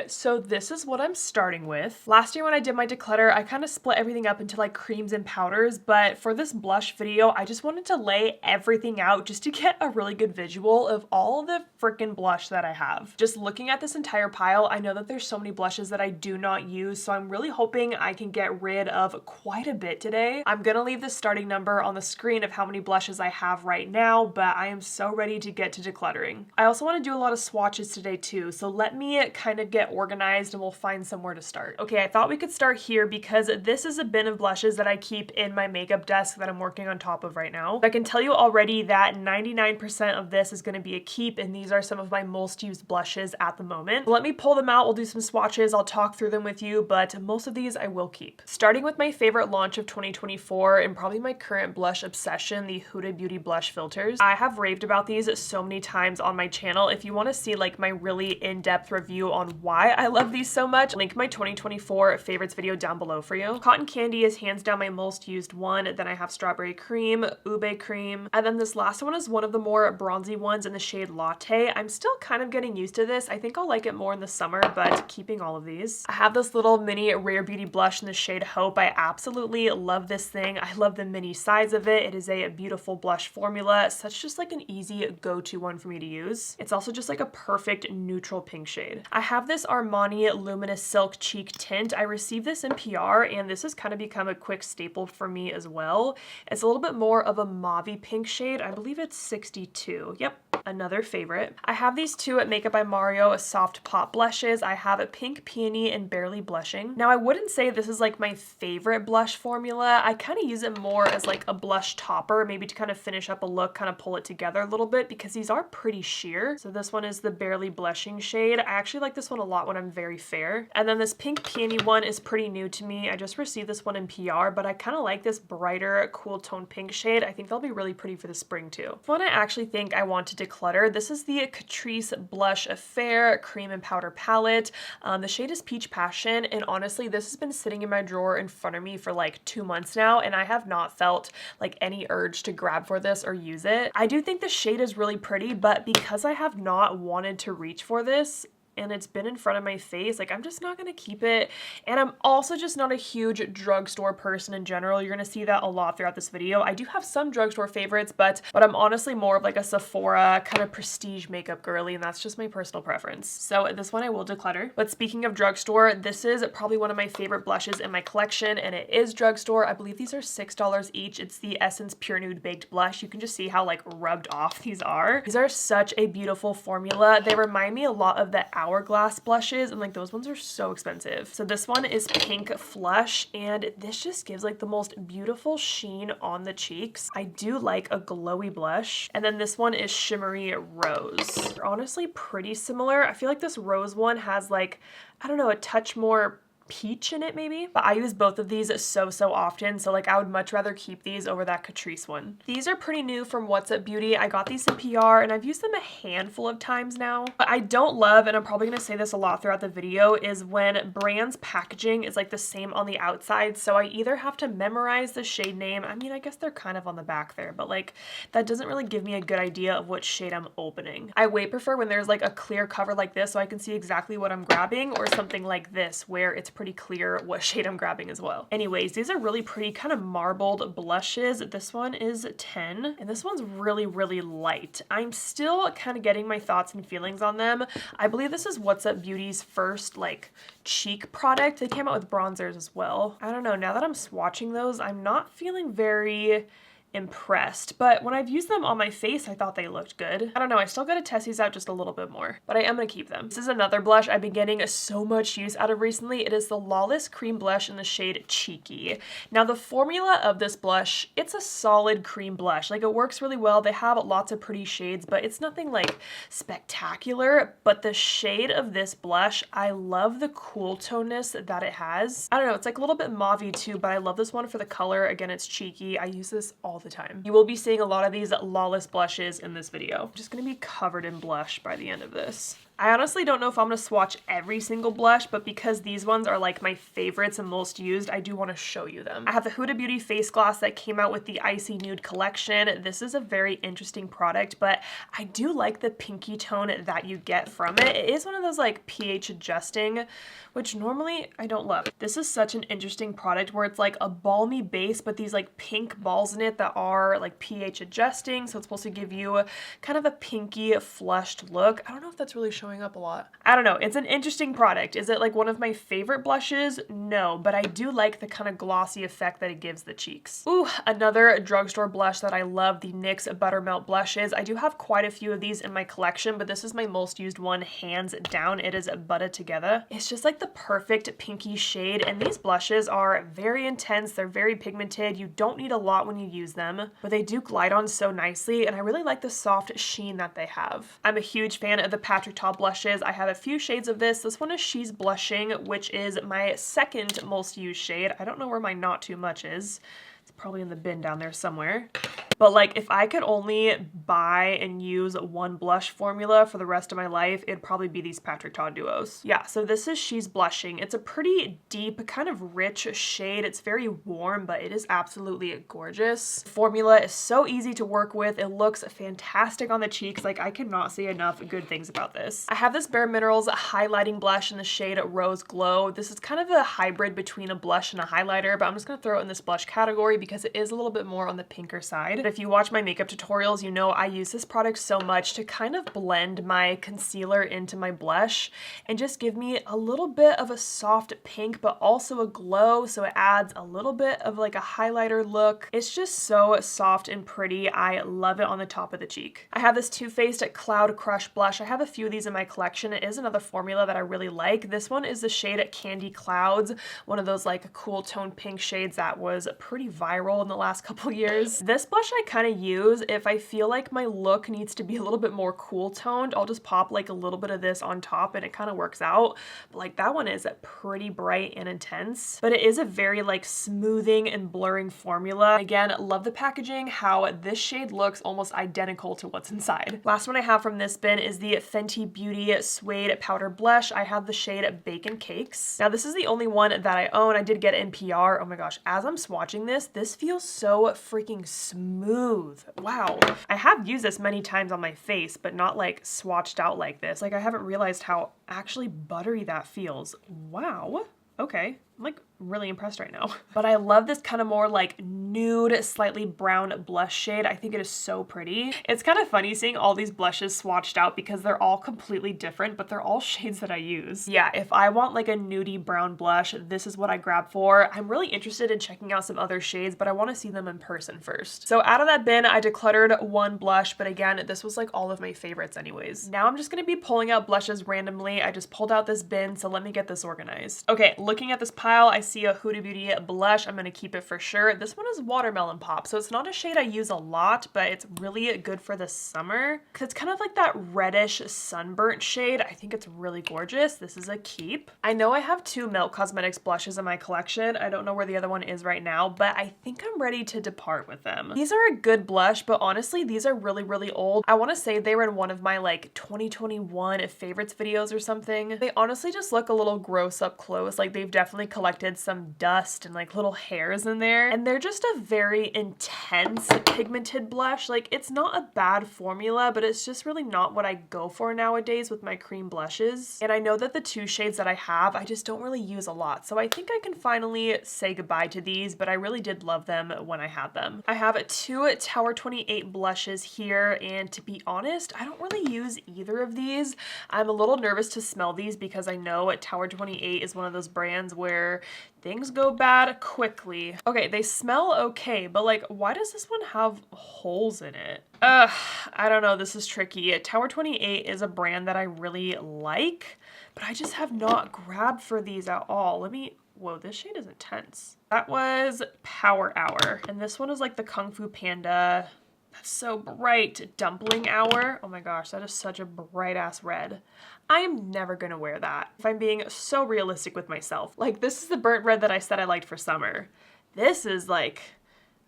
so this is what I'm starting with. Last year when I did my declutter, I kind of split everything up into like creams and powders, but for this blush video, I just wanted to lay everything out just to get a really good visual of all the freaking blush that I have. Just looking at this entire pile, I know that there's so many blushes that I do not use, so I'm really hoping I can get rid of quite a bit today. I'm gonna leave the starting number on the screen of how many blushes I have right now, but I am so ready to get to decluttering. I also want to do a lot of swatches today too, so let me kind of get organized and we'll find somewhere to start. Okay, I thought we could start here because this is a bin of blushes that I keep in my makeup desk that I'm working on top of right now. I can tell you already that 99% of this is going to be a keep, and these are some of my most used blushes at the moment. Let me pull them out, we'll do some swatches, I'll talk through them with you, but most of these I will keep. Starting with my favorite launch of 2024 and probably my current blush obsession, the Huda Beauty blush filters. I have raved about these so many times on my channel. If you want to see like my really in-depth review on why I love these so much, link my 2024 favorites video down below for you. Cotton Candy is hands down my most used one. Then I have Strawberry Cream, Ube Cream, and then this last one is one of the more bronzy ones in the shade Latte. I'm still kind of getting used to this. I think I'll like it more in the summer, but keeping all of these. I have this little mini Rare Beauty blush in the shade Hope. I absolutely love this thing. I love the mini size of it. It is a beautiful blush formula. Such just like an easy go-to one for me to use. It's also just like a perfect neutral pink shade. I have this Armani Luminous Silk Cheek Tint. I received this in PR and this has kind of become a quick staple for me as well. It's a little bit more of a mauvey pink shade. I believe it's 62. Yep. Another favorite. I have these two at Makeup by Mario soft pop blushes. I have a Pink Peony and Barely Blushing. Now I wouldn't say this is like my favorite blush formula. I kind of use it more as like a blush topper, maybe to kind of finish up a look, kind of pull it together a little bit because these are pretty sheer. So this one is the Barely Blushing shade. I actually like this one a lot when I'm very fair. And then this Pink Peony one is pretty new to me. I just received this one in PR, but I kind of like this brighter, cool tone pink shade. I think they'll be really pretty for the spring too. One I actually think I want to declutter. This is the Catrice Blush Affair Cream and Powder Palette. The shade is Peach Passion, and honestly, this has been sitting in my drawer in front of me for like 2 months now, and I have not felt like any urge to grab for this or use it. I do think the shade is really pretty, but because I have not wanted to reach for this, and it's been in front of my face, like I'm just not gonna keep it. And I'm also just not a huge drugstore person in general. You're gonna see that a lot throughout this video. I do have some drugstore favorites, but I'm honestly more of like a Sephora kind of prestige makeup girly, and that's just my personal preference. So this one I will declutter. But speaking of drugstore, this is probably one of my favorite blushes in my collection, and it is drugstore. I believe these are $6 each. It's the Essence Pure Nude Baked Blush. You can just see how like rubbed off these are. These are such a beautiful formula. They remind me a lot of the Hourglass blushes, and like those ones are so expensive. So this one is Pink Flush, and this just gives like the most beautiful sheen on the cheeks. I do like a glowy blush. And then this one is Shimmery Rose. They're honestly pretty similar. I feel like this rose one has like, I don't know, a touch more peach in it maybe, but I use both of these so often, so like I would much rather keep these over that Catrice one. These are pretty new from What's Up Beauty. I got these in PR and I've used them a handful of times now. But I don't love, and I'm probably gonna say this a lot throughout the video, is when brands packaging is like the same on the outside, so I either have to memorize the shade name, I mean I guess they're kind of on the back there, but like that doesn't really give me a good idea of what shade I'm opening. I way prefer when there's like a clear cover like this so I can see exactly what I'm grabbing, or something like this where it's pretty clear what shade I'm grabbing as well. Anyways, these are really pretty kind of marbled blushes. This one is 10 and this one's really light. I'm still kind of getting my thoughts and feelings on them. I believe this is What's Up Beauty's first like cheek product. They came out with bronzers as well. I don't know, now that I'm swatching those, I'm not feeling very impressed, but when I've used them on my face, I thought they looked good. I don't know, I still gotta test these out just a little bit more, but I am gonna keep them. This is another blush I've been getting so much use out of recently. It is the Lawless Cream Blush in the shade Cheeky. Now the formula of this blush, it's a solid cream blush. Like it works really well. They have lots of pretty shades, but it's nothing like spectacular. But the shade of this blush, I love the cool toneness that it has. I don't know, it's like a little bit mauvey too, but I love this one for the color. Again, it's Cheeky. I use this all the time. You will be seeing a lot of these Lawless blushes in this video. I'm just gonna be covered in blush by the end of this. I honestly don't know if I'm gonna swatch every single blush, but because these ones are like my favorites and most used, I do want to show you them. I have the Huda Beauty face gloss that came out with the Icy Nude collection. This is a very interesting product, but I do like the pinky tone that you get from it. It is one of those like pH adjusting, which normally I don't love. This is such an interesting product where it's like a balmy base, but these like pink balls in it that are like pH adjusting. So it's supposed to give you kind of a pinky flushed look. I don't know if that's really showing up a lot. I don't know. It's an interesting product. Is it like one of my favorite blushes? No, but I do like the kind of glossy effect that it gives the cheeks. Ooh, another drugstore blush that I love, the NYX Buttermelt blushes. I do have quite a few of these in my collection, but this is my most used one, hands down. It is Butter Together. It's just like the perfect pinky shade, and these blushes are very intense. They're very pigmented. You don't need a lot when you use them, but they do glide on so nicely, and I really like the soft sheen that they have. I'm a huge fan of the Patrick Ta blushes. I have a few shades of this. This one is She's Blushing, which is my second most used shade. I don't know where my Not Too Much is. It's probably in the bin down there somewhere. But like if I could only buy and use one blush formula for the rest of my life, it'd probably be these Patrick Ta duos. Yeah, so this is She's Blushing. It's a pretty deep, kind of rich shade. It's very warm, but it is absolutely gorgeous. The formula is so easy to work with. It looks fantastic on the cheeks. Like I cannot say enough good things about this. I have this Bare Minerals highlighting blush in the shade Rose Glow. This is kind of a hybrid between a blush and a highlighter, but I'm just gonna throw it in this blush category because it is a little bit more on the pinker side. If you watch my makeup tutorials, you know I use this product so much to kind of blend my concealer into my blush and just give me a little bit of a soft pink, but also a glow, so it adds a little bit of like a highlighter look. It's just so soft and pretty. I love it on the top of the cheek. I have this Too Faced Cloud Crush blush. I have a few of these in my collection. It is another formula that I really like. This one is the shade Candy Clouds, one of those like cool tone pink shades that was pretty viral in the last couple years. This blush I kind of use if I feel like my look needs to be a little bit more cool toned. I'll just pop like a little bit of this on top and it kind of works out. But like that one is pretty bright and intense, but it is a very like smoothing and blurring formula. Again, love the packaging, how this shade looks almost identical to what's inside. Last one I have from this bin is the Fenty Beauty Suede Powder Blush. I have the shade Bacon Cakes. Now this is the only one that I own. I did get NPR. Oh my gosh, as I'm swatching this feels so freaking smooth. Wow. I have used this many times on my face, but not like swatched out like this. Like I haven't realized how actually buttery that feels. Wow. Okay. I'm like really impressed right now. But I love this kind of more like nude, slightly brown blush shade. I think it is so pretty. It's kind of funny seeing all these blushes swatched out because they're all completely different, but they're all shades that I use. Yeah, if I want like a nudie brown blush, this is what I grab for. I'm really interested in checking out some other shades, but I want to see them in person first. So out of that bin, I decluttered one blush, but again, this was like all of my favorites anyways. Now I'm just going to be pulling out blushes randomly. I just pulled out this bin, so let me get this organized. Okay, looking at this pile, I see a Huda Beauty blush. I'm going to keep it for sure. This one is Watermelon Pop, so it's not a shade I use a lot, but it's really good for the summer because it's kind of like that reddish sunburnt shade. I think it's really gorgeous. This is a keep. I know I have two Milk Cosmetics blushes in my collection. I don't know where the other one is right now, but I think I'm ready to depart with them. These are a good blush, but honestly, these are really, really old. I want to say they were in one of my like 2021 favorites videos or something. They honestly just look a little gross up close. Like they've definitely collected some dust and like little hairs in there, and they're just a very intense pigmented blush. Like it's not a bad formula, but it's just really not what I go for nowadays with my cream blushes. And I know that the two shades that I have, I just don't really use a lot, so I think I can finally say goodbye to these, but I really did love them when I had them. I have two Tower 28 blushes here, and to be honest, I don't really use either of these. I'm a little nervous to smell these because I know Tower 28 is one of those brands where things go bad quickly. Okay, they smell okay, but like, why does this one have holes in it? I don't know, this is tricky. Tower 28 is a brand that I really like, but I just have not grabbed for these at all. Whoa, this shade is intense. That was Power Hour, and this one is like the Kung Fu Panda. That's so bright. Dumpling Hour. Oh my gosh, that is such a bright ass red. I am never gonna wear that if I'm being so realistic with myself. Like this is the burnt red that I said I liked for summer. This is like,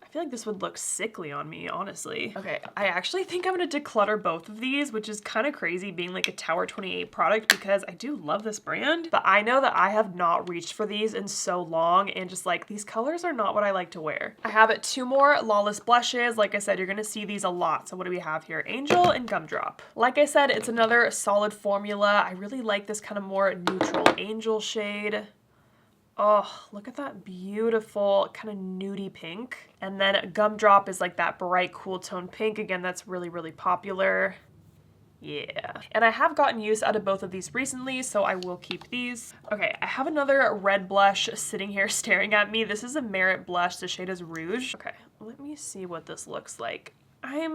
I feel like this would look sickly on me, honestly. Okay, I actually think I'm gonna declutter both of these, which is kind of crazy being like a Tower 28 product because I do love this brand, but I know that I have not reached for these in so long, and just like these colors are not what I like to wear. I have 2 more Lawless blushes. Like I said, you're gonna see these a lot. So what do we have here? Angel and Gumdrop. Like I said, it's another solid formula. I really like this kind of more neutral Angel shade. Oh, look at that beautiful kind of nudie pink. And then Gumdrop is like that bright, cool tone pink. Again, that's really, really popular. Yeah. And I have gotten use out of both of these recently, so I will keep these. Okay, I have another red blush sitting here staring at me. This is a Merit blush. The shade is Rouge. Okay, let me see what this looks like. I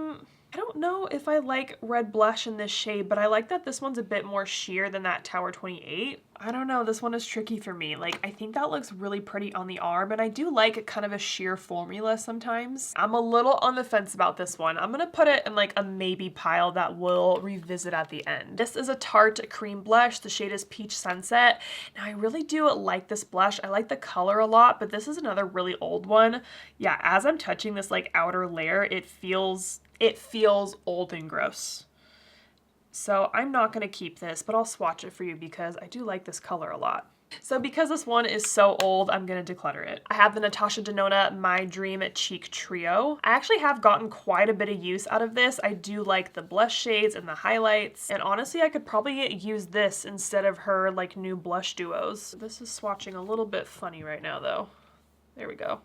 don't know if I like red blush in this shade, but I like that this one's a bit more sheer than that Tower 28. I don't know, this one is tricky for me. Like, I think that looks really pretty on the arm, and I do like kind of a sheer formula sometimes. I'm a little on the fence about this one. I'm gonna put it in like a maybe pile that we'll revisit at the end. This is a Tarte cream blush. The shade is Peach Sunset. Now, I really do like this blush. I like the color a lot, but this is another really old one. Yeah, as I'm touching this like outer layer, it feels old and gross. So I'm not going to keep this, but I'll swatch it for you because I do like this color a lot. So because this one is so old, I'm going to declutter it. I have the Natasha Denona My Dream Cheek Trio. I actually have gotten quite a bit of use out of this. I do like the blush shades and the highlights. And honestly, I could probably use this instead of her like new blush duos. This is swatching a little bit funny right now though. There we go.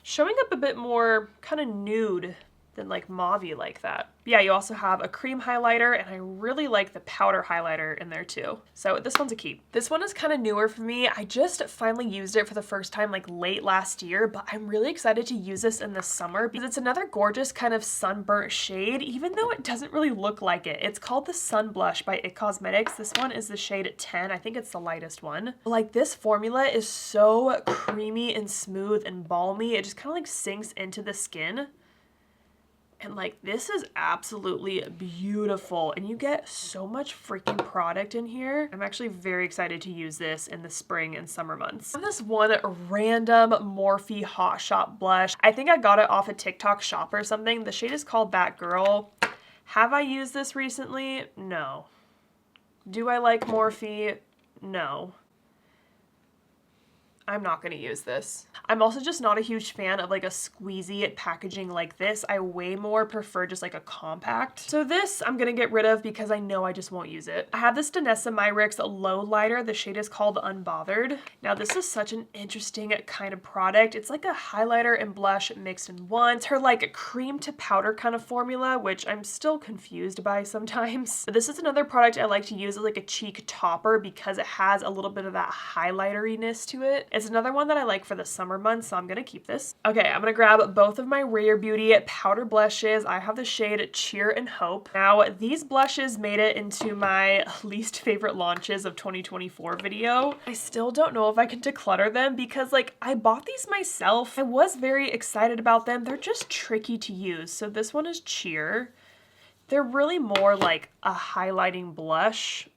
Showing up a bit more kind of nude than like mauve-y like that. Yeah, you also have a cream highlighter, and I really like the powder highlighter in there too. So this one's a keep. This one is kind of newer for me. I just finally used it for the first time like late last year, but I'm really excited to use this in the summer because it's another gorgeous kind of sunburnt shade, even though it doesn't really look like it. It's called the Sun Blush by IT Cosmetics. This one is the shade 10. I think it's the lightest one. Like, this formula is so creamy and smooth and balmy. It just kind of like sinks into the skin. And like, this is absolutely beautiful, and you get so much freaking product in here. I'm actually very excited to use this in the spring and summer months. And this one random Morphe Hot Shop blush. I think I got it off a TikTok shop or something. The shade is called That Girl. Have I used this recently? No. Do I like Morphe? No. I'm not going to use this. I'm also just not a huge fan of like a squeezy packaging like this. I way more prefer just like a compact. So this I'm going to get rid of because I know I just won't use it. I have this Danessa Myricks Low Lighter. The shade is called Unbothered. Now, this is such an interesting kind of product. It's like a highlighter and blush mixed in one. It's her like cream to powder kind of formula, which I'm still confused by sometimes. But this is another product I like to use as like a cheek topper because it has a little bit of that highlighteriness to it. It's another one that I like for the summer months, so I'm gonna keep this. Okay, I'm gonna grab both of my Rare Beauty powder blushes. I have the shade Cheer and Hope. Now, these blushes made it into my least favorite launches of 2024 video. I still don't know if I can declutter them because like, I bought these myself. I was very excited about them. They're just tricky to use. So this one is Cheer. They're really more like a highlighting blush.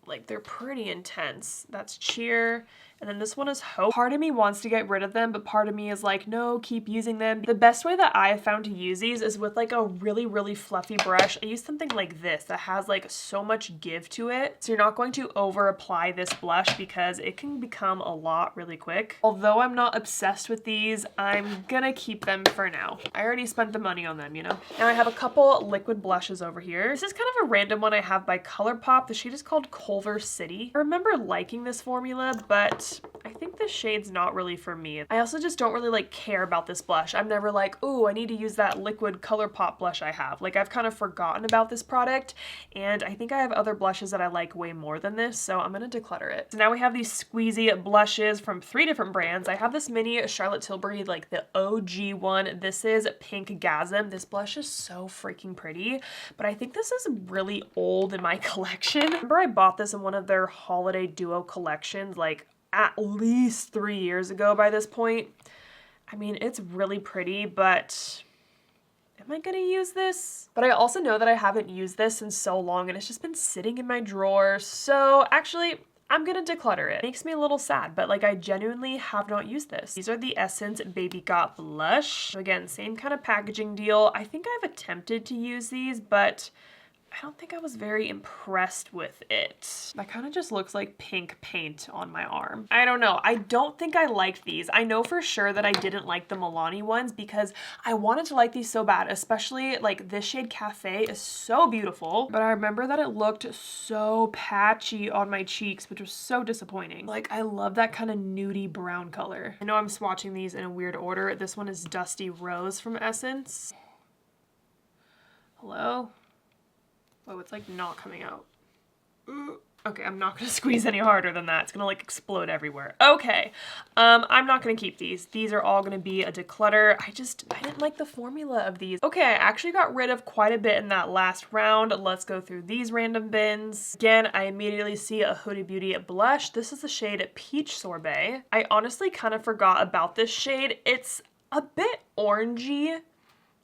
Like, they're pretty intense. That's Cheer. And then this one is Hope. Part of me wants to get rid of them, but part of me is like, no, keep using them. The best way that I have found to use these is with like a really, really fluffy brush. I use something like this that has like so much give to it. So you're not going to over apply this blush because it can become a lot really quick. Although I'm not obsessed with these, I'm gonna keep them for now. I already spent the money on them, you know? Now I have a couple liquid blushes over here. This is kind of a random one I have by ColourPop. The shade is called Culver City. I remember liking this formula, but I think this shade's not really for me. I also just don't really like care about this blush. I'm never like, oh, I need to use that liquid ColourPop blush I have. Like, I've kind of forgotten about this product, and I think I have other blushes that I like way more than this, so I'm gonna declutter it. So now we have these Squeezy blushes from 3 different brands. I have this mini Charlotte Tilbury, like the OG one. This is Pink Gasm. This blush is so freaking pretty, but I think this is really old in my collection. Remember, I bought this in one of their holiday duo collections, like at least 3 years ago by this point. I mean, it's really pretty, but am I gonna use this? But I also know that I haven't used this in so long and it's just been sitting in my drawer. So actually, I'm gonna declutter it. It makes me a little sad, but like I genuinely have not used this. These are the Essence Baby Got Blush. So again, same kind of packaging deal. I think I've attempted to use these, but I don't think I was very impressed with it. That kind of just looks like pink paint on my arm. I don't know. I don't think I liked these. I know for sure that I didn't like the Milani ones because I wanted to like these so bad, especially like this shade Cafe is so beautiful, but I remember that it looked so patchy on my cheeks, which was so disappointing. Like I love that kind of nudie brown color. I know I'm swatching these in a weird order. This one is Dusty Rose from Essence. Hello? Oh, it's like not coming out. Okay, I'm not gonna squeeze any harder than that. It's gonna like explode everywhere. Okay, I'm not gonna keep these. These are all gonna be a declutter. I didn't like the formula of these. Okay, I actually got rid of quite a bit in that last round. Let's go through these random bins. Again, I immediately see a Huda Beauty blush. This is the shade Peach Sorbet. I honestly kind of forgot about this shade. It's a bit orangey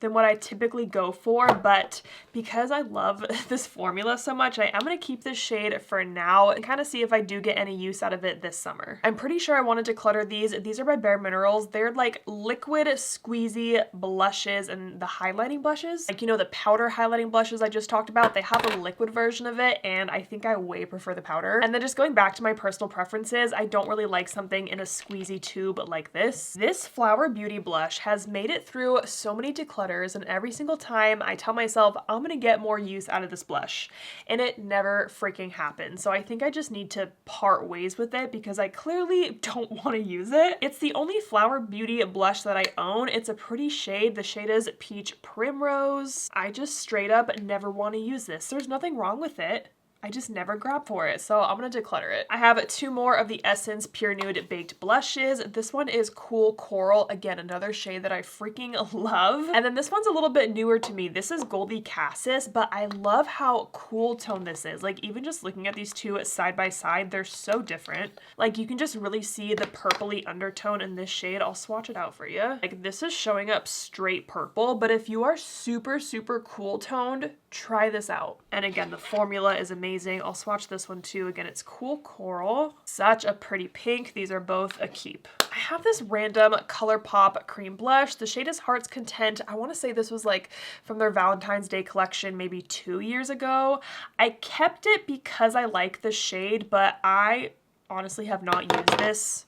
than what I typically go for, but because I love this formula so much, I am going to keep this shade for now and kind of see if I do get any use out of it this summer. I'm pretty sure I wanted to declutter these. These are by Bare Minerals. They're like liquid squeezy blushes and the highlighting blushes. Like, you know, the powder highlighting blushes I just talked about, they have a liquid version of it, and I think I way prefer the powder. And then just going back to my personal preferences, I don't really like something in a squeezy tube like this. This Flower Beauty blush has made it through so many declutters, and every single time I tell myself I'm gonna get more use out of this blush, and it never freaking happens. So I think I just need to part ways with it because I clearly don't want to use it. It's the only Flower Beauty blush that I own. It's a pretty shade. The shade is Peach Primrose. I just straight up never want to use this. There's nothing wrong with it. I just never grab for it, so I'm gonna declutter it. I have 2 more of the Essence Pure Nude Baked Blushes. This one is Cool Coral. Again, another shade that I freaking love. And then this one's a little bit newer to me. This is Goldie Cassis, but I love how cool tone this is. Like, even just looking at these two side by side, they're so different. Like, you can just really see the purpley undertone in this shade. I'll swatch it out for you. Like, this is showing up straight purple, but if you are super, super cool toned, try this out. And again, the formula is amazing. I'll swatch this one too. Again, it's Cool Coral. Such a pretty pink. These are both a keep. I have this random ColourPop cream blush. The shade is Heart's Content. I want to say this was like from their Valentine's Day collection maybe 2 years ago. I kept it because I like the shade, but I honestly have not used this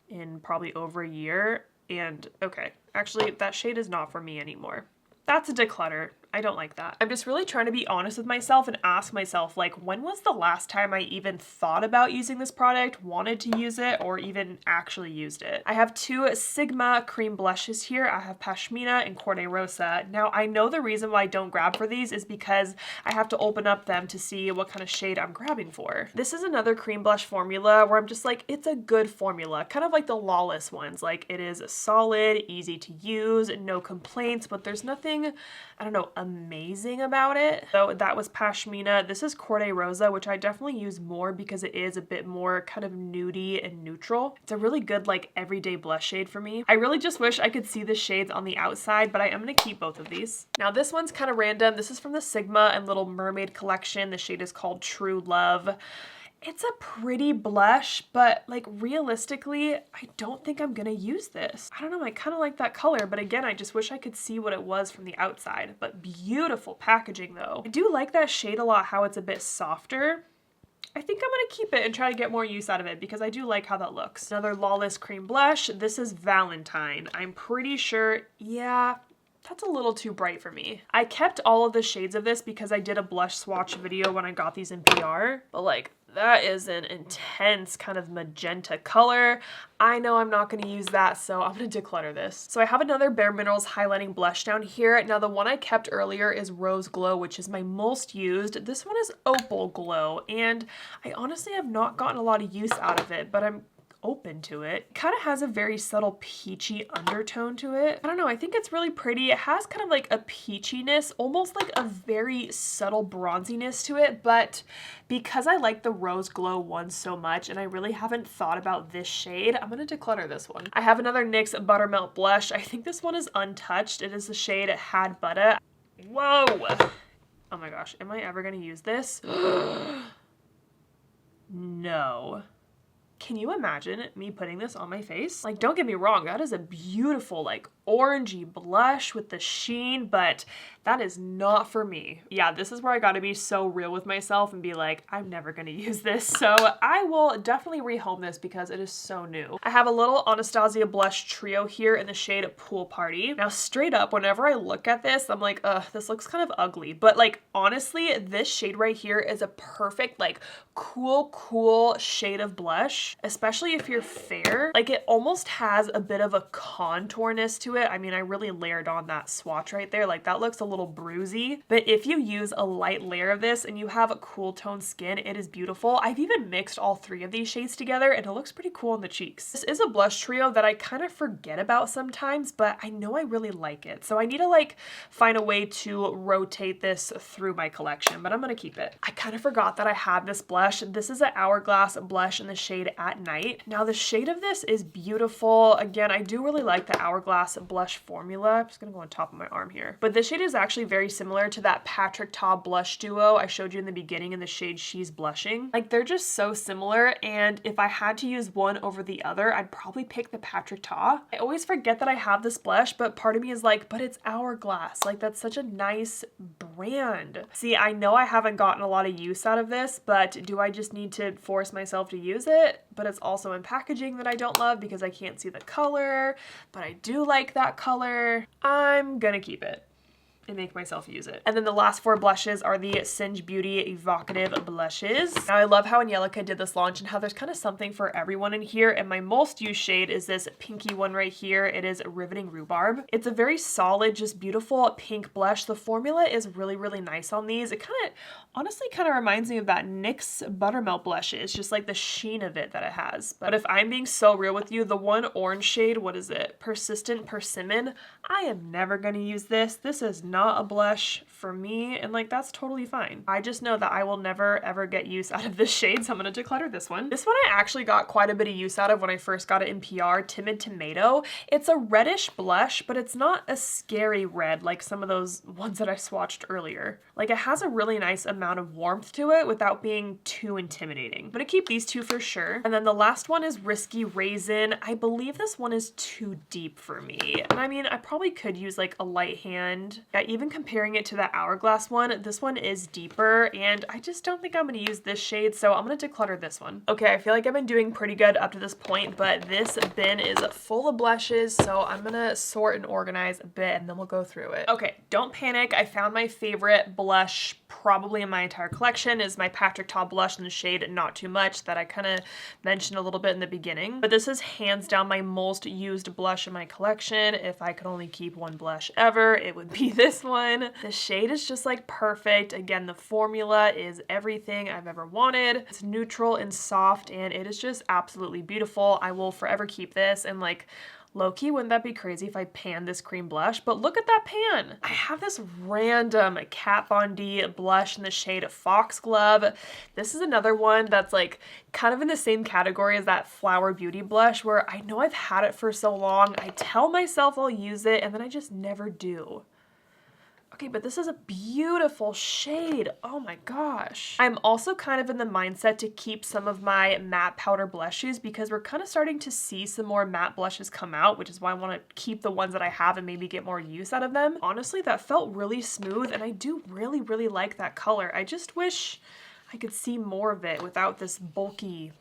in probably over a year. And okay, actually that shade is not for me anymore. That's a declutter. I don't like that. I'm just really trying to be honest with myself and ask myself, like, when was the last time I even thought about using this product, wanted to use it, or even actually used it? I have 2 Sigma cream blushes here. I have Pashmina and Corte Rosa. Now, I know the reason why I don't grab for these is because I have to open up them to see what kind of shade I'm grabbing for. This is another cream blush formula where I'm just like, it's a good formula, kind of like the Lawless ones. Like, it is solid, easy to use, no complaints, but there's nothing, I don't know, amazing about it. So that was Pashmina. This is Corte Rosa, which I definitely use more because it is a bit more kind of nudie and neutral. It's a really good like everyday blush shade for me. I really just wish I could see the shades on the outside, but I am going to keep both of these. Now this one's kind of random. This is from the Sigma and Little Mermaid collection. The shade is called True Love. It's a pretty blush, but like realistically, I don't think I'm gonna use this. I don't know, I kind of like that color, but again, I just wish I could see what it was from the outside. But beautiful packaging though. I do like that shade a lot, how it's a bit softer. I think I'm gonna keep it and try to get more use out of it because I do like how that looks. Another Lawless cream blush. This is Valentine. I'm pretty sure, yeah, that's a little too bright for me. I kept all of the shades of this because I did a blush swatch video when I got these in PR, but like, that is an intense kind of magenta color. I know I'm not going to use that, so I'm going to declutter this. So I have another Bare Minerals highlighting blush down here. Now the one I kept earlier is Rose Glow, which is my most used. This one is Opal Glow, and I honestly have not gotten a lot of use out of it, but I'm open to it. It kind of has a very subtle peachy undertone to it. I don't know, I think it's really pretty. It has kind of like a peachiness, almost like a very subtle bronziness to it, but because I like the Rose Glow one so much and I really haven't thought about this shade, I'm gonna declutter this one. I have another NYX Buttermelt blush. I think this one is untouched. It is the shade Had Butter. Whoa! Oh my gosh, am I ever gonna use this? No. Can you imagine me putting this on my face? Like, don't get me wrong, that is a beautiful, like, orangey blush with the sheen, but that is not for me. Yeah, this is where I gotta be so real with myself and be like, I'm never gonna use this. So I will definitely rehome this because it is so new. I have a little Anastasia blush trio here in the shade Pool Party. Now, straight up, whenever I look at this, I'm like, ugh, this looks kind of ugly. But like, honestly, this shade right here is a perfect, like, cool shade of blush, especially if you're fair. Like, it almost has a bit of a contourness to it. I mean, I really layered on that swatch right there. Like, that looks a little bruisey, but if you use a light layer of this and you have a cool tone skin, it is beautiful. I've even mixed all three of these shades together and it looks pretty cool on the cheeks. This is a blush trio that I kind of forget about sometimes, but I know I really like it. So I need to like find a way to rotate this through my collection, but I'm gonna keep it. I kind of forgot that I had this blush. This is an Hourglass blush in the shade At Night. Now the shade of this is beautiful. Again, I do really like the Hourglass blush formula. I'm just gonna go on top of my arm here. But this shade is actually very similar to that Patrick Ta blush duo I showed you in the beginning in the shade She's Blushing. Like, they're just so similar, and if I had to use one over the other, I'd probably pick the Patrick Ta. I always forget that I have this blush, but part of me is like, but it's Hourglass. Like, that's such a nice brand. See, I know I haven't gotten a lot of use out of this, but do I just need to force myself to use it? But it's also in packaging that I don't love because I can't see the color, but I do like that color. I'm gonna keep it and make myself use it. And then the last four blushes are the Singe Beauty Evocative Blushes. Now, I love how Angelica did this launch and how there's kind of something for everyone in here, and my most used shade is this pinky one right here. It is Riveting Rhubarb. It's a very solid, just beautiful pink blush. The formula is really nice on these. It honestly kind of reminds me of that NYX Buttermelt blush. It's just like the sheen of it that it has. But if I'm being so real with you, the one orange shade, what is it? Persistent Persimmon. I am never gonna use this. This is not a blush for me, and like, that's totally fine. I just know that I will never ever get use out of this shade, so I'm gonna declutter this one. This one I actually got quite a bit of use out of when I first got it in PR, Timid Tomato. It's a reddish blush, but it's not a scary red like some of those ones that I swatched earlier. Like, it has a really nice amount of warmth to it without being too intimidating. I'm gonna keep these two for sure. And then the last one is Risky Raisin. I believe this one is too deep for me. And I mean, I probably could use like a light hand. Yeah, even comparing it to that Hourglass one, this one is deeper, and I just don't think I'm gonna use this shade, so I'm gonna declutter this one. Okay, I feel like I've been doing pretty good up to this point, but this bin is full of blushes, so I'm gonna sort and organize a bit, and then we'll go through it. Okay, don't panic. I found my favorite blush probably in my entire collection is my Patrick Ta blush in the shade Not Too Much that I kind of mentioned a little bit in the beginning. But this is hands down my most used blush in my collection. If I could only keep one blush ever, it would be this one. The shade is just like perfect. Again, the formula is everything I've ever wanted. It's neutral and soft, and it is just absolutely beautiful. I will forever keep this, and like, low-key, wouldn't that be crazy if I panned this cream blush? But look at that pan. I have this random Kat Von D blush in the shade Foxglove. This is another one that's like kind of in the same category as that Flower Beauty blush, where I know I've had it for so long. I tell myself I'll use it, and then I just never do. Okay, but this is a beautiful shade. Oh my gosh. I'm also kind of in the mindset to keep some of my matte powder blushes because we're kind of starting to see some more matte blushes come out, which is why I want to keep the ones that I have and maybe get more use out of them. Honestly, that felt really smooth, and I do really like that color. I just wish I could see more of it without this bulky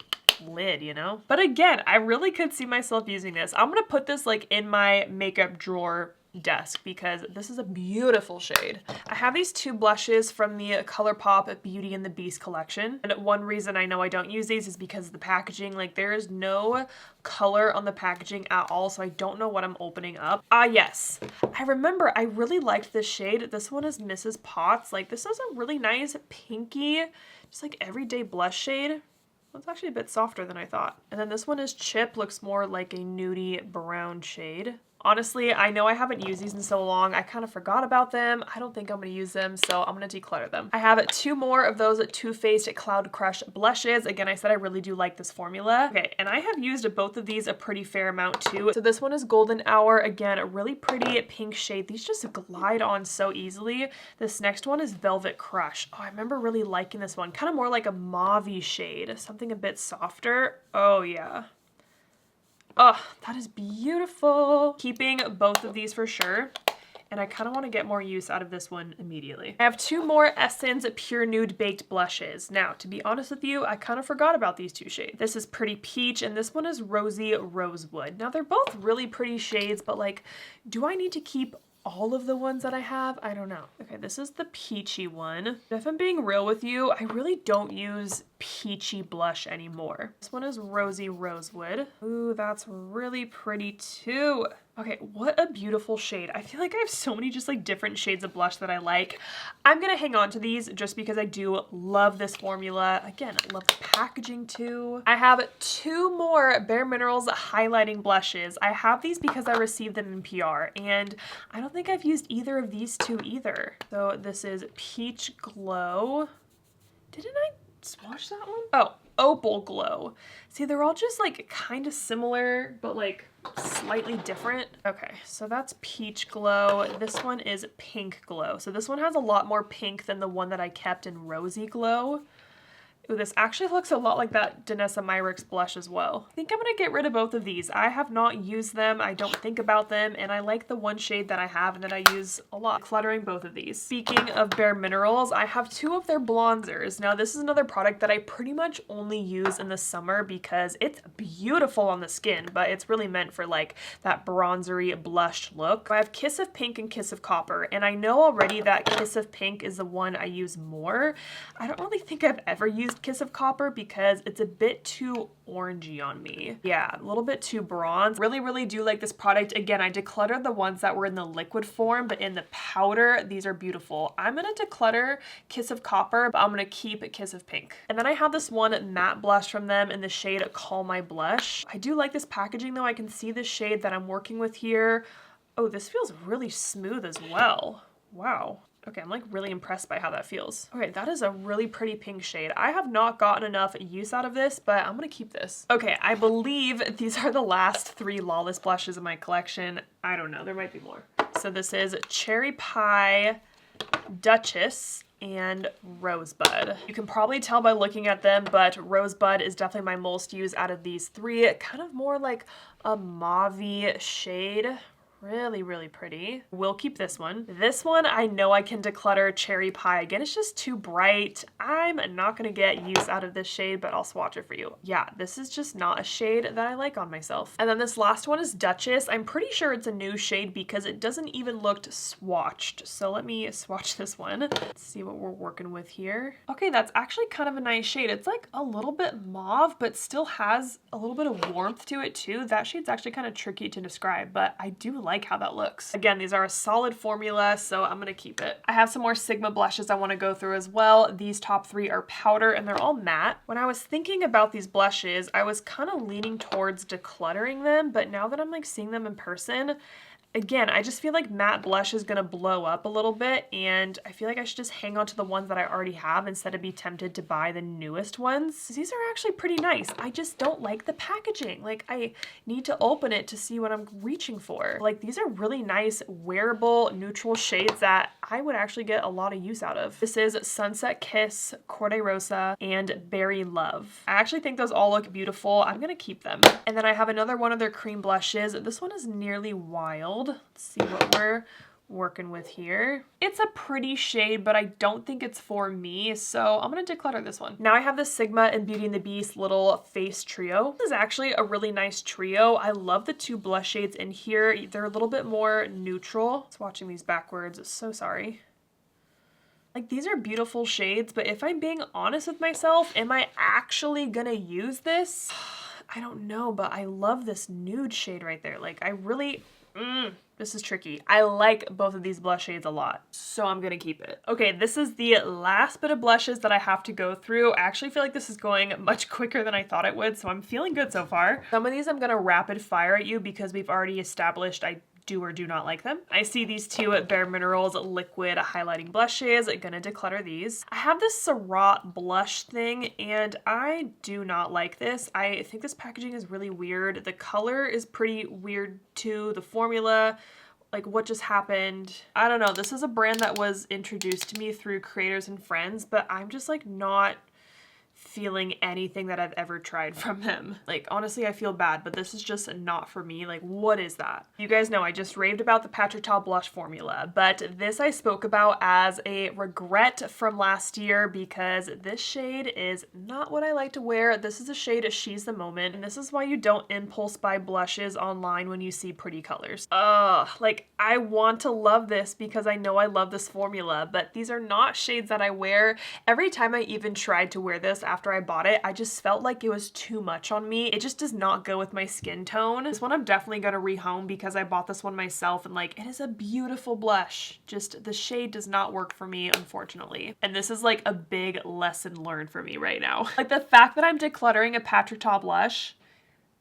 lid, you know? But again, I really could see myself using this. I'm gonna put this like in my makeup drawer desk because this is a beautiful shade. I have these two blushes from the ColourPop Beauty and the Beast collection, and one reason I know I don't use these is because of the packaging. Like, there is no color on the packaging at all, so I don't know what I'm opening up. Yes, I remember I really liked this shade. This one is Mrs. Potts. Like, this is a really nice pinky, just like everyday blush shade. It's actually a bit softer than I thought. And then this one is Chip, looks more like a nudie brown shade. Honestly, I know I haven't used these in so long. I kind of forgot about them. I don't think I'm going to use them, so I'm going to declutter them. I have 2 more of those Too Faced Cloud Crush blushes. Again, I said I really do like this formula. Okay, and I have used both of these a pretty fair amount too. So this one is Golden Hour. Again, a really pretty pink shade. These just glide on so easily. This next one is Velvet Crush. Oh, I remember really liking this one. Kind of more like a mauve-y shade. Something a bit softer. Oh, yeah. Oh, that is beautiful. Keeping both of these for sure. And I kind of want to get more use out of this one immediately. I have 2 more Essence Pure Nude Baked Blushes. Now, to be honest with you, I kind of forgot about these 2 shades. This is Pretty Peach, and this one is Rosy Rosewood. Now, they're both really pretty shades, but like, do I need to keep all of the ones that I have? I don't know. Okay, this is the peachy one. If I'm being real with you, I really don't use peachy blush anymore. This one is Rosy Rosewood. Ooh, that's really pretty too. Okay, what a beautiful shade. I feel like I have so many just like different shades of blush that I like. I'm gonna hang on to these just because I do love this formula. Again, I love the packaging too. I have 2 more Bare Minerals highlighting blushes. I have these because I received them in PR, and I don't think I've used either of these 2 either. So this is Peach Glow. Didn't I swatch that one? Oh, Opal Glow. See, they're all just like kind of similar, but like slightly different. Okay, so that's Peach Glow. This one is Pink Glow. So this one has a lot more pink than the one that I kept in Rosy Glow. Ooh, this actually looks a lot like that Danessa Myricks blush as well. I think I'm gonna get rid of both of these. I have not used them, I don't think about them, and I like the one shade that I have and that I use a lot. Cluttering both of these. Speaking of Bare Minerals, I have 2 of their bronzers. Now this is another product that I pretty much only use in the summer because it's beautiful on the skin, but it's really meant for like that bronzery blushed look. I have Kiss of Pink and Kiss of Copper, and I know already that Kiss of Pink is the one I use more. I don't really think I've ever used Kiss of Copper because it's a bit too orangey on me. Yeah, a little bit too bronze. Really do like this product. Again, I decluttered the ones that were in the liquid form, but in the powder, these are beautiful. I'm gonna declutter Kiss of Copper, but I'm gonna keep Kiss of Pink. And then I have this one matte blush from them in the shade Call My Blush. I do like this packaging though. I can see the shade that I'm working with here. Oh, this feels really smooth as well. Wow. Okay, I'm like really impressed by how that feels. Okay, that is a really pretty pink shade. I have not gotten enough use out of this, but I'm gonna keep this. Okay, I believe these are the last 3 Lawless blushes in my collection. I don't know, there might be more. So this is Cherry Pie, Duchess, and Rosebud. You can probably tell by looking at them, but Rosebud is definitely my most used out of these 3. Kind of more like a mauve-y shade. Really pretty. We'll keep this one. This one, I know I can declutter Cherry Pie. Again, it's just too bright. I'm not gonna get use out of this shade, but I'll swatch it for you. Yeah, this is just not a shade that I like on myself. And then this last one is Duchess. I'm pretty sure it's a new shade because it doesn't even look swatched. So let me swatch this one. Let's see what we're working with here. Okay, that's actually kind of a nice shade. It's like a little bit mauve, but still has a little bit of warmth to it too. That shade's actually kind of tricky to describe, but I do like how that looks. Again, these are a solid formula, so I'm gonna keep it. I have some more Sigma blushes I want to go through as well. These top 3 are powder and they're all matte. When I was thinking about these blushes, I was kind of leaning towards decluttering them, but now that I'm like seeing them in person, again, I just feel like matte blush is gonna blow up a little bit, and I feel like I should just hang on to the ones that I already have instead of be tempted to buy the newest ones. These are actually pretty nice. I just don't like the packaging. Like, I need to open it to see what I'm reaching for. Like, these are really nice, wearable, neutral shades that I would actually get a lot of use out of. This is Sunset Kiss, Corday Rosa, and Berry Love. I actually think those all look beautiful. I'm gonna keep them. And then I have another one of their cream blushes. This one is Nearly Wild. Let's see what we're working with here. It's a pretty shade, but I don't think it's for me, so I'm gonna declutter this one. Now I have the Sigma and Beauty and the Beast little face trio. This is actually a really nice trio. I love the 2 blush shades in here. They're a little bit more neutral. Swatching these backwards, so sorry. Like, these are beautiful shades, but if I'm being honest with myself, am I actually gonna use this? I don't know, but I love this nude shade right there. Like, I really, this is tricky. I like both of these blush shades a lot, so I'm gonna keep it. Okay, this is the last bit of blushes that I have to go through. I actually feel like this is going much quicker than I thought it would, so I'm feeling good so far. Some of these I'm gonna rapid fire at you because we've already established I do or do not like them. I see these two Bare Minerals liquid highlighting blushes. I'm gonna declutter these. I have this Syrah blush thing and I do not like this. I think this packaging is really weird. The color is pretty weird too. The formula, like what just happened? I don't know. This is a brand that was introduced to me through creators and friends, but I'm just like not feeling anything that I've ever tried from them. Like, honestly, I feel bad, but this is just not for me. Like, what is that? You guys know I just raved about the Patrick blush formula, but this I spoke about as a regret from last year because this shade is not what I like to wear. This is a shade She's the Moment, and this is why you don't impulse buy blushes online when you see pretty colors. Ugh, like, I want to love this because I know I love this formula, but these are not shades that I wear. Every time I even tried to wear this after I bought it, I just felt like it was too much on me. It just does not go with my skin tone. This one I'm definitely gonna rehome because I bought this one myself and like, it is a beautiful blush. Just the shade does not work for me, unfortunately. And this is like a big lesson learned for me right now. Like the fact that I'm decluttering a Patrick blush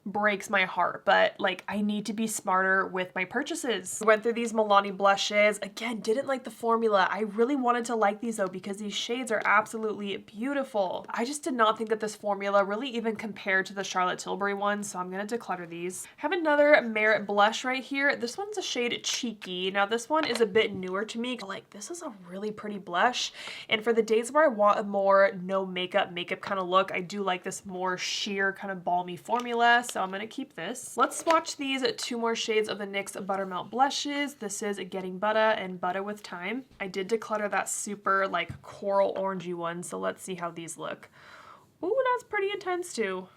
breaks my heart, but like I need to be smarter with my purchases. Went through these Milani blushes. Again, didn't like the formula. I really wanted to like these though because these shades are absolutely beautiful. I just did not think that this formula really even compared to the Charlotte Tilbury one, so I'm gonna declutter these. I have another Merit blush right here. This one's a shade Cheeky. Now this one is a bit newer to me. Like this is a really pretty blush, and for the days where I want a more no makeup kind of look, I do like this more sheer kind of balmy formula. So I'm gonna keep this. Let's swatch these two more shades of the NYX Buttermelt blushes. This is Getting Butter and Butter with Time. I did declutter that super like coral orangey one, so let's see how these look. Ooh, that's pretty intense too.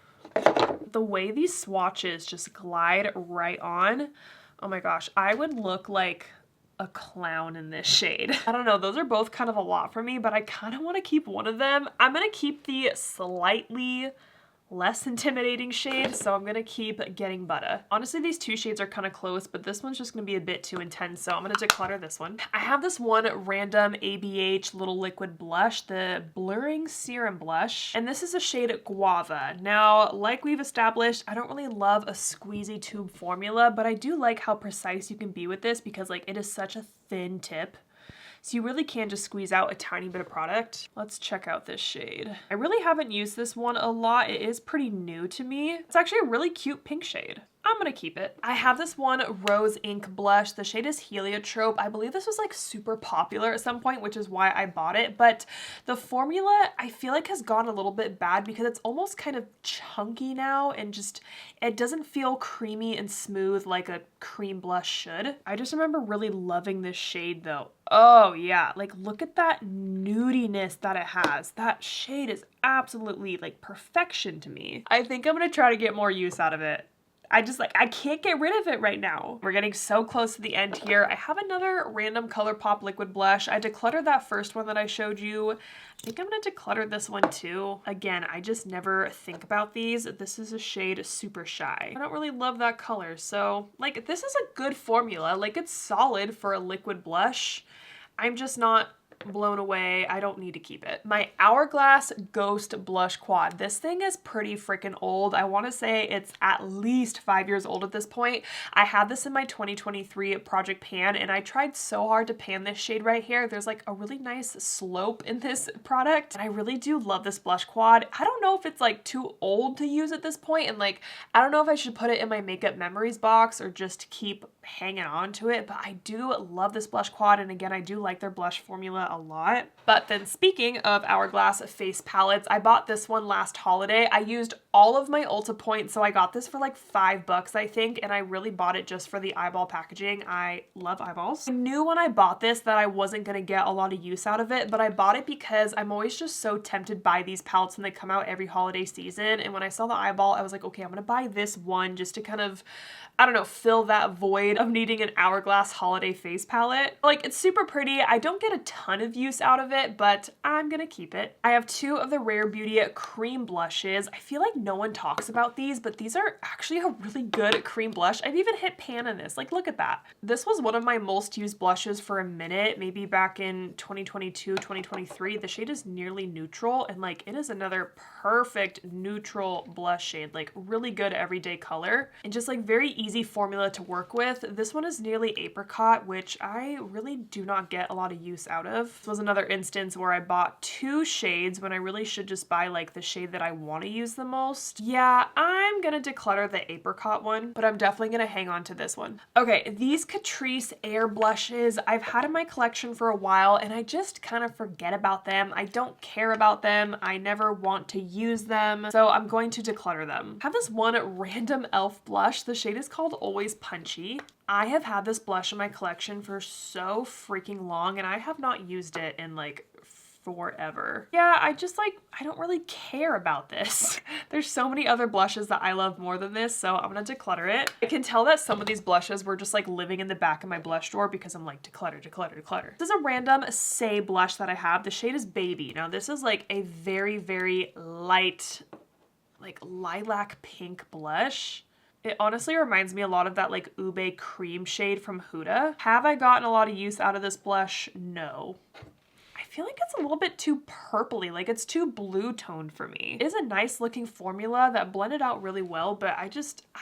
The way these swatches just glide right on, oh my gosh, I would look like a clown in this shade. I don't know, those are both kind of a lot for me, but I kind of want to keep one of them. I'm gonna keep the slightly less intimidating shade, so I'm gonna keep Getting Butter. Honestly, these two shades are kind of close, but this one's just gonna be a bit too intense, so I'm gonna declutter this one. I have this one random ABH little liquid blush, the Blurring Serum Blush, and this is a shade Guava. Now, like we've established, I don't really love a squeezy tube formula, but I do like how precise you can be with this because like it is such a thin tip. So you really can just squeeze out a tiny bit of product. Let's check out this shade. I really haven't used this one a lot. It is pretty new to me. It's actually a really cute pink shade. I'm gonna keep it. I have this one Rose Ink blush. The shade is Heliotrope. I believe this was like super popular at some point, which is why I bought it. But the formula I feel like has gone a little bit bad because it's almost kind of chunky now and just, it doesn't feel creamy and smooth like a cream blush should. I just remember really loving this shade though. Oh yeah, like look at that nudiness that it has. That shade is absolutely like perfection to me. I think I'm gonna try to get more use out of it. I can't get rid of it right now. We're getting so close to the end here. I have another random ColourPop liquid blush. I decluttered that first one that I showed you. I think I'm gonna declutter this one too. Again, I just never think about these. This is a shade Super Shy. I don't really love that color, so like this is a good formula. Like it's solid for a liquid blush. I'm just not blown away. I don't need to keep it. My Hourglass Ghost Blush Quad. This thing is pretty freaking old. I want to say it's at least 5 years old at this point. I had this in my 2023 Project Pan and I tried so hard to pan this shade right here. There's like a really nice slope in this product. And I really do love this blush quad. I don't know if it's like too old to use at this point, and like I don't know if I should put it in my makeup memories box or just keep hanging on to it, but I do love this blush quad, and again I do like their blush formula a lot. But then speaking of Hourglass face palettes, I bought this one last holiday. I used all of my Ulta points, so I got this for like $5 I think, and I really bought it just for the eyeball packaging. I love eyeballs. I knew when I bought this that I wasn't gonna get a lot of use out of it, but I bought it because I'm always just so tempted by these palettes when they come out every holiday season, and when I saw the eyeball I was like, okay, I'm gonna buy this one just to kind of, I don't know, fill that void of needing an Hourglass holiday face palette. Like, it's super pretty. I don't get a ton ton of use out of it, but I'm gonna keep it. I have two of the Rare Beauty cream blushes. I feel like no one talks about these, but these are actually a really good cream blush. I've even hit pan in this. Like, look at that. This was one of my most used blushes for a minute, maybe back in 2022, 2023. The shade is Nearly Neutral, and like it is another perfect neutral blush shade, like really good everyday color and just like very easy formula to work with. This one is Nearly Apricot, which I really do not get a lot of use out of. This was another instance where I bought two shades when I really should just buy like the shade that I want to use the most. Yeah, I'm gonna declutter the apricot one, but I'm definitely gonna hang on to this one. Okay, these Catrice Air blushes I've had in my collection for a while and I just kind of forget about them. I don't care about them. I never want to use them, so I'm going to declutter them. I have this one random e.l.f. blush. The shade is called Always Punchy. I have had this blush in my collection for so freaking long and I have not used it in like forever. Yeah, I don't really care about this. There's so many other blushes that I love more than this, so I'm gonna declutter it. I can tell that some of these blushes were just like living in the back of my blush drawer because I'm like declutter, declutter, declutter. This is a random Say blush that I have. The shade is Baby. Now this is like a very, very light, like lilac pink blush. It honestly reminds me a lot of that like ube cream shade from Huda. Have I gotten a lot of use out of this blush? No. I feel like it's a little bit too purpley, like it's too blue toned for me. It is a nice looking formula that blended out really well, but I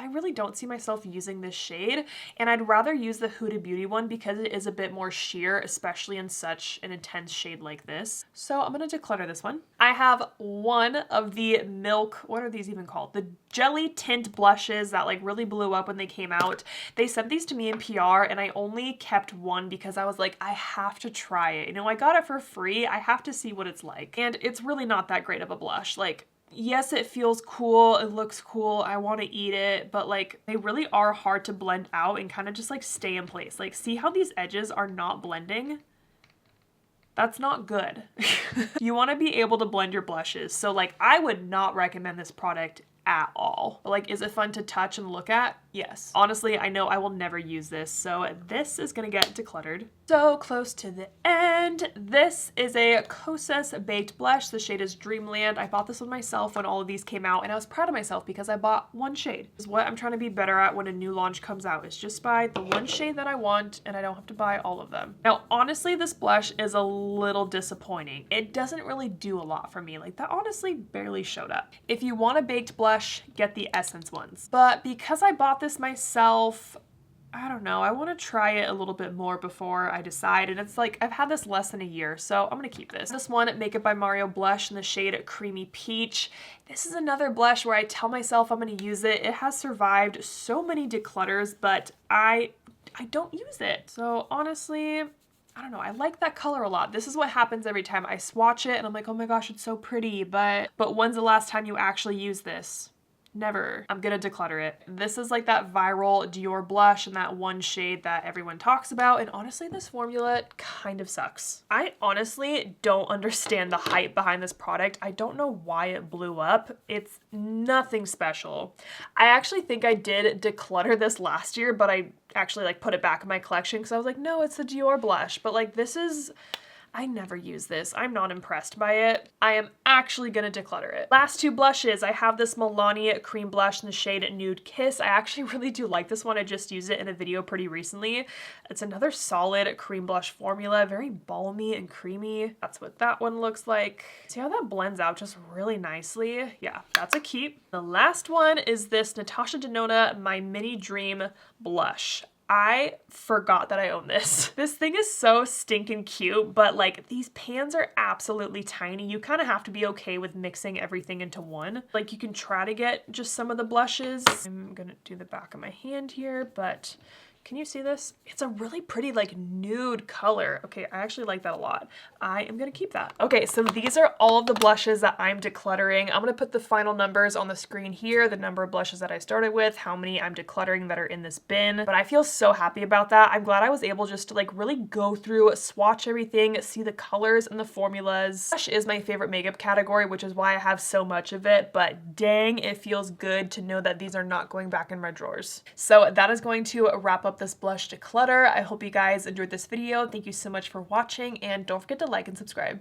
really don't see myself using this shade, and I'd rather use the Huda Beauty one because it is a bit more sheer, especially in such an intense shade like this. So I'm gonna declutter this one. I have one of the Milk, what are these even called? The Jelly Tint blushes that like really blew up when they came out. They sent these to me in PR and I only kept one because I was like, I have to try it. You know, I got it for free. I have to see what it's like. And it's really not that great of a blush. Like, yes, it feels cool. It looks cool. I want to eat it, but like they really are hard to blend out and kind of just like stay in place. Like, see how these edges are not blending? That's not good. You want to be able to blend your blushes. So like, I would not recommend this product at all. But like, is it fun to touch and look at? Yes. Honestly, I know I will never use this, so this is gonna get decluttered. So close to the end. This is a Kosas baked blush. The shade is Dreamland. I bought this one myself when all of these came out, and I was proud of myself because I bought one shade. This is what I'm trying to be better at when a new launch comes out, is just buy the one shade that I want, and I don't have to buy all of them. Now, honestly, this blush is a little disappointing. It doesn't really do a lot for me. Like, that honestly barely showed up. If you want a baked blush, get the Essence ones. But because I bought this myself, I don't know, I want to try it a little bit more before I decide, and it's like I've had this less than a year, so I'm gonna keep this. This one, Makeup by Mario blush in the shade Creamy Peach. This is another blush where I tell myself I'm gonna use it. It has survived so many declutters, but I don't use it. So honestly, I don't know, I like that color a lot. This is what happens every time I swatch it and I'm like, oh my gosh, it's so pretty, but when's the last time you actually use this? Never. I'm gonna declutter it. This is like that viral Dior blush in that one shade that everyone talks about, and honestly, this formula kind of sucks. I honestly don't understand the hype behind this product. I don't know why it blew up. It's nothing special. I actually think I did declutter this last year, but I actually like put it back in my collection because I was like, no, it's the Dior blush, but like this is, I never use this. I'm not impressed by it. I am actually gonna declutter it. Last two blushes, I have this Milani cream blush in the shade Nude Kiss. I actually really do like this one. I just used it in a video pretty recently. It's another solid cream blush formula, very balmy and creamy. That's what that one looks like. See how that blends out just really nicely? Yeah, that's a keep. The last one is this Natasha Denona My Mini Dream blush. I forgot that I own this. This thing is so stinking cute, but like these pans are absolutely tiny. You kind of have to be okay with mixing everything into one. Like you can try to get just some of the blushes. I'm gonna do the back of my hand here, but can you see this? It's a really pretty like nude color. Okay, I actually like that a lot. I am gonna keep that. Okay, so these are all of the blushes that I'm decluttering. I'm gonna put the final numbers on the screen here, the number of blushes that I started with, how many I'm decluttering that are in this bin, but I feel so happy about that. I'm glad I was able just to like really go through, swatch everything, see the colors and the formulas. Blush is my favorite makeup category, which is why I have so much of it, but dang, it feels good to know that these are not going back in my drawers. So that is going to wrap up about this blush Declutter. I hope you guys enjoyed this video. Thank you so much for watching, and don't forget to like and subscribe.